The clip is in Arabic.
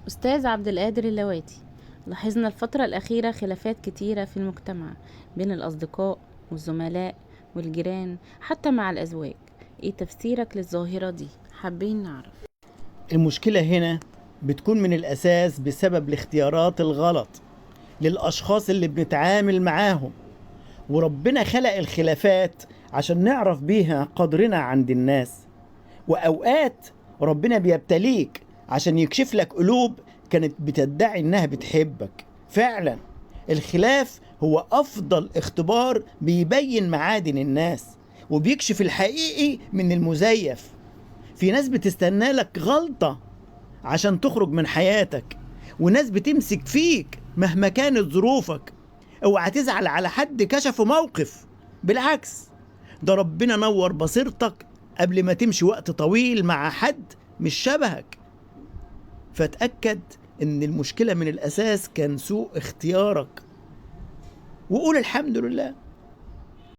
أستاذ عبد القادر اللواتي، لاحظنا الفترة الأخيرة خلافات كتيرة في المجتمع بين الأصدقاء والزملاء والجيران حتى مع الأزواج. إيه تفسيرك للظاهرة دي؟ حابين نعرف. المشكلة هنا بتكون من الأساس بسبب الاختيارات الغلط للأشخاص اللي بنتعامل معاهم، وربنا خلق الخلافات عشان نعرف بيها قدرنا عند الناس. وأوقات ربنا بيبتليك عشان يكشف لك قلوب كانت بتدعي إنها بتحبك. فعلا الخلاف هو أفضل اختبار بيبين معادن الناس وبيكشف الحقيقي من المزيف. في ناس بتستنى لك غلطة عشان تخرج من حياتك، وناس بتمسك فيك مهما كانت ظروفك. اوعى تزعل على حد كشف موقف، بالعكس ده ربنا نور بصيرتك قبل ما تمشي وقت طويل مع حد مش شبهك. فتأكد ان المشكلة من الأساس كان سوء اختيارك، وقول الحمد لله.